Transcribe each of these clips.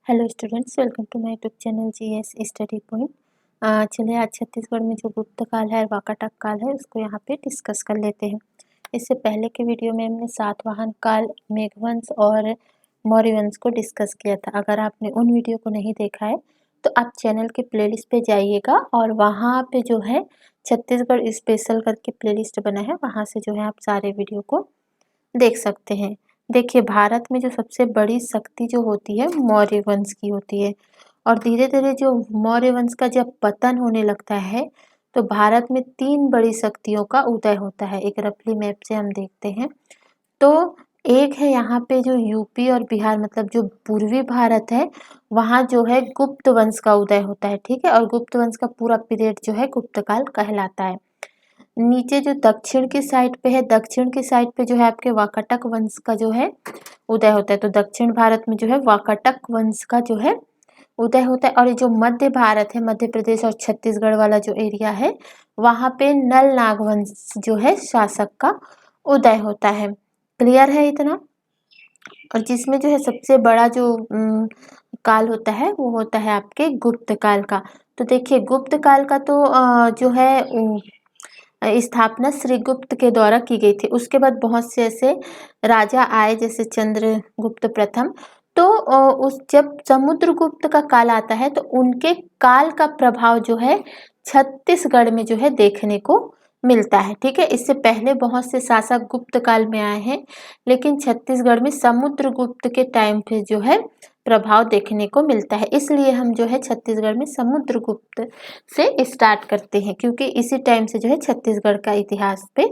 Hello students, welcome to my YouTube channel GS study point. चलिए आज छत्तीसगढ़ में जो गुप्त काल है, वाकाटक काल है, उसको यहाँ पे डिस्कस कर लेते हैं। इससे पहले के वीडियो में हमने सातवाहन काल, मेघवंश और मौर्य वंश को डिस्कस किया था। अगर आपने उन वीडियो को नहीं देखा है तो आप चैनल के प्लेलिस्ट पे जाइएगा और वहाँ पे जो है छत्तीसगढ़ स्पेशल करके प्लेलिस्ट बना है, वहाँ से जो है आप सारे वीडियो को देख सकते हैं। देखिए, भारत में जो सबसे बड़ी शक्ति जो होती है मौर्य वंश की होती है, और धीरे धीरे जो मौर्य वंश का जब पतन होने लगता है तो भारत में 3 बड़ी शक्तियों का उदय होता है। एक रफली मैप से हम देखते हैं तो एक है यहाँ पे जो यूपी और बिहार, मतलब जो पूर्वी भारत है, वहाँ जो है गुप्त वंश का उदय होता है। ठीक है, और गुप्त वंश का पूरा पीरियड जो है गुप्त काल कहलाता है। नीचे जो दक्षिण की साइड पे है, दक्षिण की साइड पे जो है आपके वाकाटक वंश का जो है उदय होता है। तो दक्षिण भारत में जो है वाकाटक वंश का जो है उदय होता है। और ये जो मध्य भारत है, मध्य प्रदेश और छत्तीसगढ़ वाला जो एरिया है, वहाँ पे नल नाग वंश जो है शासक का उदय होता है। क्लियर है इतना? और जिसमें जो है सबसे बड़ा जो काल होता है वो होता है आपके गुप्त काल का। तो देखिए, गुप्त काल का तो जो है स्थापना श्रीगुप्त के द्वारा की गई थी। उसके बाद बहुत से ऐसे राजा आए, जैसे चंद्रगुप्त प्रथम। तो उस जब समुद्रगुप्त का काल आता है तो उनके काल का प्रभाव जो है छत्तीसगढ़ में जो है देखने को मिलता है। ठीक है, इससे पहले बहुत से शासक गुप्त काल में आए हैं, लेकिन छत्तीसगढ़ में समुद्रगुप्त के टाइम पे जो है प्रभाव देखने को मिलता है। इसलिए हम जो है छत्तीसगढ़ में समुद्रगुप्त से स्टार्ट करते हैं, क्योंकि इसी टाइम से जो है छत्तीसगढ़ का इतिहास पे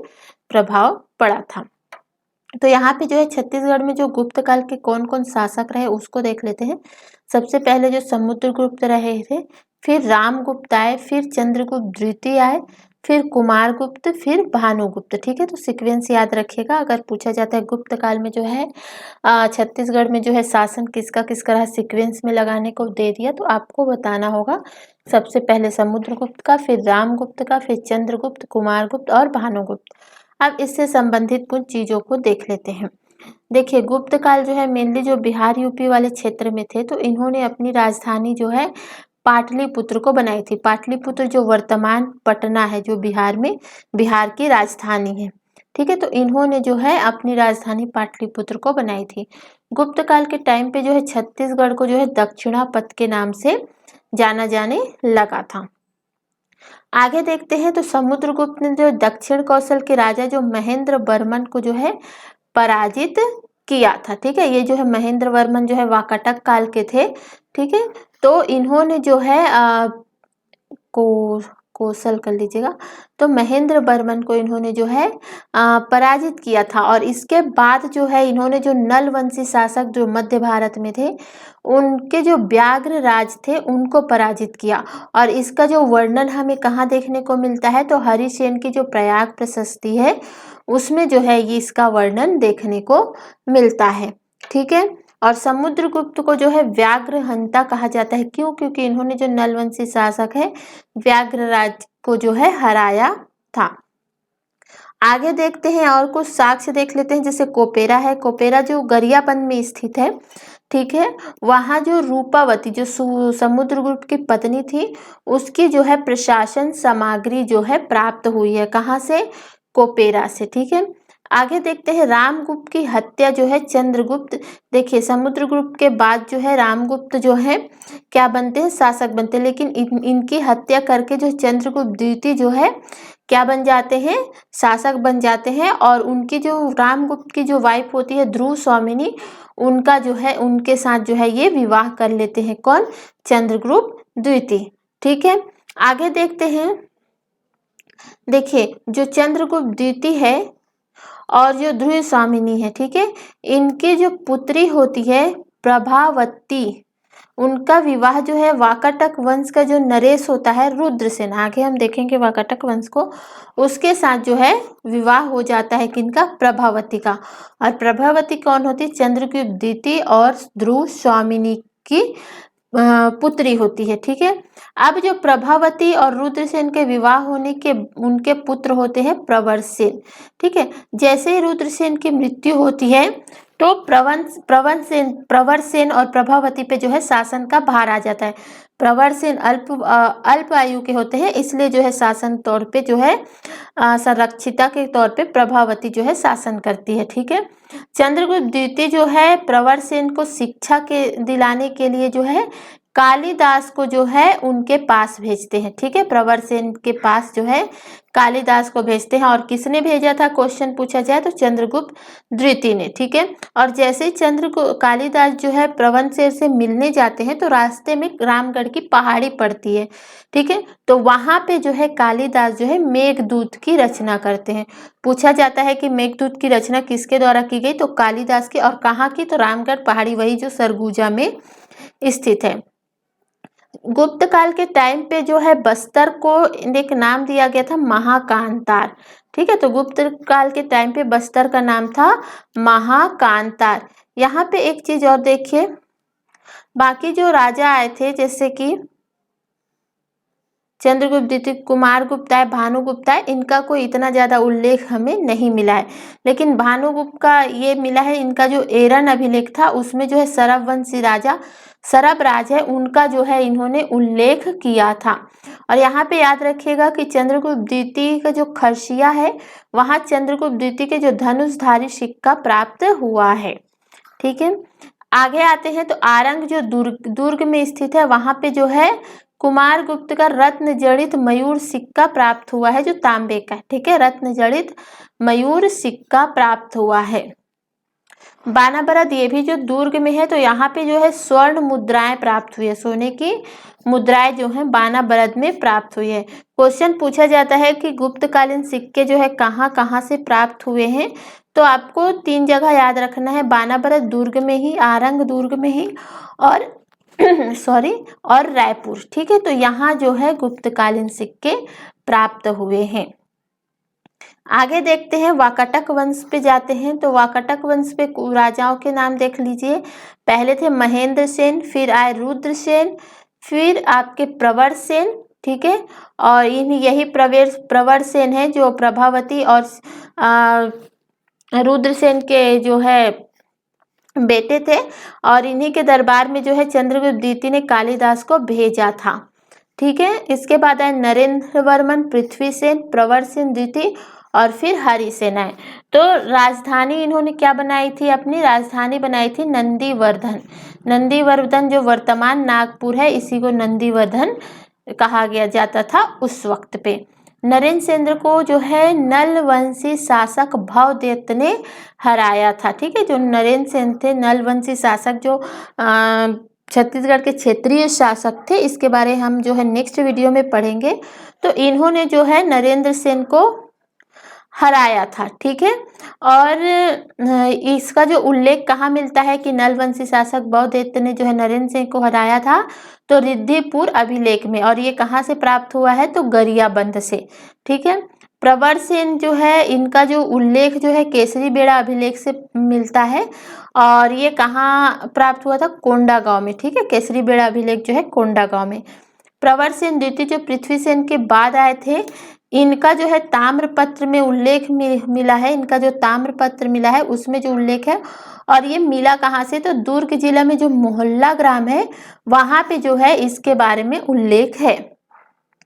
प्रभाव पड़ा था। तो यहाँ पे जो है छत्तीसगढ़ में जो गुप्त काल के कौन कौन शासक रहे उसको देख लेते हैं। सबसे पहले जो समुद्रगुप्त रहे थे, फिर रामगुप्त आए, फिर चंद्रगुप्त द्वितीय आए, फिर कुमारगुप्त, फिर भानुगुप्त। ठीक है, तो सीक्वेंस याद रखिएगा। अगर पूछा जाता है गुप्त काल में जो है छत्तीसगढ़ में जो है शासन किसका किसका रहा, सीक्वेंस में लगाने को दे दिया, तो आपको बताना होगा सबसे पहले समुद्रगुप्त का, फिर रामगुप्त का, फिर चंद्रगुप्त, कुमारगुप्त और भानुगुप्त। अब इससे संबंधित कुछ चीजों को देख लेते हैं। देखिए, गुप्त काल जो है मेनली जो बिहार यूपी वाले क्षेत्र में थे, तो इन्होंने अपनी राजधानी जो है पाटलिपुत्र को बनाई थी। पाटलिपुत्र जो वर्तमान पटना है, जो बिहार में बिहार की राजधानी है। ठीक है, तो इन्होंने जो है अपनी राजधानी पाटलिपुत्र को बनाई थी। गुप्त काल के टाइम पे जो है छत्तीसगढ़ को जो है दक्षिणापथ के नाम से जाना जाने लगा था। आगे देखते हैं तो समुद्रगुप्त ने जो दक्षिण कौशल के राजा जो महेंद्र वर्मन को जो है पराजित किया था। ठीक है, ये जो है महेंद्र वर्मन जो है वाकाटक काल के थे। ठीक है, तो इन्होंने जो है कौशल कर लीजिएगा, तो महेंद्र वर्मन को इन्होंने जो है पराजित किया था। और इसके बाद जो है इन्होंने जो नल वंशी शासक जो मध्य भारत में थे, उनके जो व्याघ्र राज थे उनको पराजित किया। और इसका जो वर्णन हमें कहाँ देखने को मिलता है, तो हरिसेन की जो प्रयाग प्रशस्ति है उसमें जो है ये इसका वर्णन देखने को मिलता है। ठीक है, और समुद्रगुप्त को जो है व्याघ्रहंता कहा जाता है। क्यों? क्योंकि इन्होंने जो नलवंशी शासक है व्याघ्रराज को जो है हराया था। आगे देखते हैं और कुछ साक्ष्य देख लेते हैं। जैसे कोपेरा है, कोपेरा जो गरियाबंद में स्थित है। ठीक है, वहाँ जो रूपावती जो समुद्रगुप्त की पत्नी थी, उसकी जो है प्रशासन सामग्री जो है प्राप्त हुई है। कहाँ से? कोपेरा से। ठीक है, आगे देखते हैं रामगुप्त की हत्या जो है चंद्रगुप्त। देखिए, समुद्रगुप्त के बाद जो है रामगुप्त जो है क्या बनते हैं? शासक बनते हैं। लेकिन इनकी हत्या करके जो चंद्रगुप्त द्वितीय जो है क्या बन जाते हैं? शासक बन जाते हैं। और उनकी जो रामगुप्त की जो वाइफ होती है ध्रुव स्वामिनी, उनका जो है उनके साथ जो है ये विवाह कर लेते हैं। कौन? चंद्रगुप्त द्वितीय। ठीक है, आगे देखते हैं। देखिए, जो चंद्रगुप्त द्वितीय है और जो ध्रुव स्वामिनी है, ठीक है, इनकी जो पुत्री होती है प्रभावती, उनका विवाह जो है वाकाटक वंश का जो नरेश होता है रुद्रसेन, आगे हम देखेंगे वाकाटक वंश को, उसके साथ जो है विवाह हो जाता है। किनका? प्रभावती का। और प्रभावती कौन होती है? चंद्रगुप्त द्वितीय और ध्रुव स्वामिनी की पुत्री होती है। ठीक है, अब जो प्रभावती और रुद्रसेन के विवाह होने के उनके पुत्र होते हैं प्रवरसेन। ठीक है, जैसे ही रुद्रसेन की मृत्यु होती है तो प्रवर सेन और प्रभावती पे जो है शासन का भार आ जाता है। प्रवर सेन अल्प आयु के होते हैं, इसलिए जो है शासन तौर पे जो है संरक्षिता के तौर पे प्रभावती जो है शासन करती है। ठीक है, चंद्रगुप्त द्वितीय जो है प्रवर सेन को शिक्षा के दिलाने के लिए जो है कालिदास को जो है उनके पास भेजते हैं। ठीक है, प्रवर सेन के पास जो है कालिदास को भेजते हैं। और किसने भेजा था, क्वेश्चन पूछा जाए तो चंद्रगुप्त द्वितीय ने। ठीक है, और जैसे ही कालिदास जो है प्रवर सेन से मिलने जाते हैं तो रास्ते में रामगढ़ की पहाड़ी पड़ती है। ठीक है, तो वहां पे जो है कालिदास जो है मेघदूत की रचना करते हैं। पूछा जाता है कि मेघदूत की रचना किसके द्वारा की गई, तो कालिदास की। और कहाँ की, तो रामगढ़ पहाड़ी, वही जो सरगुजा में स्थित है। गुप्त काल के टाइम पे जो है बस्तर को एक नाम दिया गया था महाकांतार। ठीक है, तो गुप्त काल के टाइम पे बस्तर का नाम था महाकांतार। यहाँ पे एक चीज और देखिए, बाकी जो राजा आए थे जैसे कि चंद्रगुप्त द्वितीय, कुमार गुप्त है, भानुगुप्त है, इनका कोई इतना ज्यादा उल्लेख हमें नहीं मिला है। लेकिन भानुगुप्त का ये मिला है, इनका जो एरन अभिलेख था उसमें जो है सरबवंशी राजा सरब राज है, उनका जो है इन्होंने उल्लेख किया था। और यहाँ पे याद रखिएगा कि चंद्रगुप्त द्वितीय का जो खरसिया है वहां चंद्रगुप्त द्वितीय के जो धनुषधारी सिक्का प्राप्त हुआ है। ठीक है, आगे आते हैं तो आरंग जो दुर्ग में स्थित है वहां पे जो है कुमार गुप्त का रत्न जड़ित मयूर सिक्का प्राप्त हुआ है, जो तांबे का है। ठीक है, रत्न जड़ित मयूर सिक्का प्राप्त हुआ है। बानाबरद ये भी जो दुर्ग में है, तो यहाँ पे जो है स्वर्ण मुद्राएं प्राप्त हुई है, सोने की मुद्राएं जो है बानाबरद में प्राप्त हुई है। क्वेश्चन पूछा जाता है कि गुप्तकालीन सिक्के जो है कहाँ कहाँ से प्राप्त हुए हैं, तो आपको 3 जगह याद रखना है, बानाबरद दुर्ग में ही, आरंग दुर्ग में ही, और सॉरी, और रायपुर। ठीक है, तो यहाँ जो है गुप्तकालीन सिक्के प्राप्त हुए हैं। आगे देखते हैं, वाकाटक वंश पे जाते हैं। तो वाकाटक वंश पे राजाओं के नाम देख लीजिए। पहले थे महेंद्र सेन, फिर आए रुद्र सेन, फिर आपके प्रवर सेन। ठीक है, और यही प्रवर सेन है जो प्रभावती और रुद्र सेन के जो है बेटे थे। और इन्हीं के दरबार में जो है चंद्रगुप्त द्वितीय ने कालिदास को भेजा था। ठीक है, इसके बाद आए नरेंद्र वर्मन, पृथ्वी सेन, प्रवर सेन द्वितीय, और फिर हरि सेन आए। तो राजधानी इन्होंने क्या बनाई थी, अपनी राजधानी बनाई थी नंदीवर्धन। नंदीवर्धन जो वर्तमान नागपुर है, इसी को नंदीवर्धन कहा गया जाता था उस वक्त पे। नरेंद्र सेन को जो है नल वंशी शासक भवदत्त ने हराया था। ठीक है, जो नरेंद्र सेन थे नल वंशी शासक, जो छत्तीसगढ़ के क्षेत्रीय शासक थे, इसके बारे हम जो है नेक्स्ट वीडियो में पढ़ेंगे। तो इन्होंने जो है नरेंद्र सेन को हराया था। ठीक है, और इसका जो उल्लेख कहाँ मिलता है कि नलवंशी शासक भवदत्त ने जो है नरेंद्र सेन को हराया था, तो रिद्धिपुर अभिलेख में। और ये कहाँ से प्राप्त हुआ है, तो गरियाबंद से। ठीक है, प्रवर सेन जो है इनका जो उल्लेख जो है केसरी बेड़ा अभिलेख से मिलता है, और ये कहाँ प्राप्त हुआ था, कोंडागांव में। ठीक है, केसरी बेड़ा अभिलेख जो है कोंडागांव में। प्रवर सेन द्वितीय जो पृथ्वी सेन के बाद आए थे, इनका जो है ताम्रपत्र में उल्लेख मिला है, इनका जो ताम्रपत्र मिला है उसमें जो उल्लेख है, और ये मिला कहाँ से, तो दुर्ग जिला में जो मोहल्ला ग्राम है वहां पे जो है इसके बारे में उल्लेख है।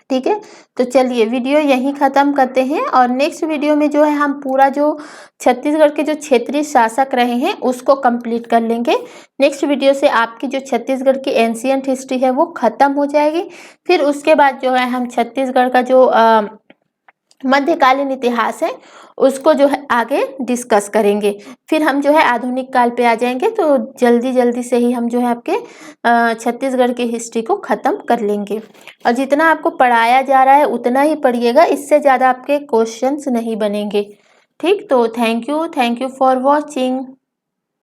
ठीक है, तो चलिए वीडियो यहीं खत्म करते हैं, और नेक्स्ट वीडियो में जो है हम पूरा जो छत्तीसगढ़ के जो क्षेत्रीय शासक रहे हैं उसको कंप्लीट कर लेंगे। नेक्स्ट वीडियो से आपकी जो छत्तीसगढ़ की एंशियंट हिस्ट्री है वो खत्म हो जाएगी। फिर उसके बाद जो है हम छत्तीसगढ़ का जो मध्यकालीन इतिहास है उसको जो है आगे डिस्कस करेंगे। फिर हम जो है आधुनिक काल पे आ जाएंगे, तो जल्दी जल्दी से ही हम जो है आपके छत्तीसगढ़ की हिस्ट्री को ख़त्म कर लेंगे। और जितना आपको पढ़ाया जा रहा है उतना ही पढ़िएगा, इससे ज़्यादा आपके क्वेश्चंस नहीं बनेंगे। ठीक, तो थैंक यू फॉर वॉचिंग।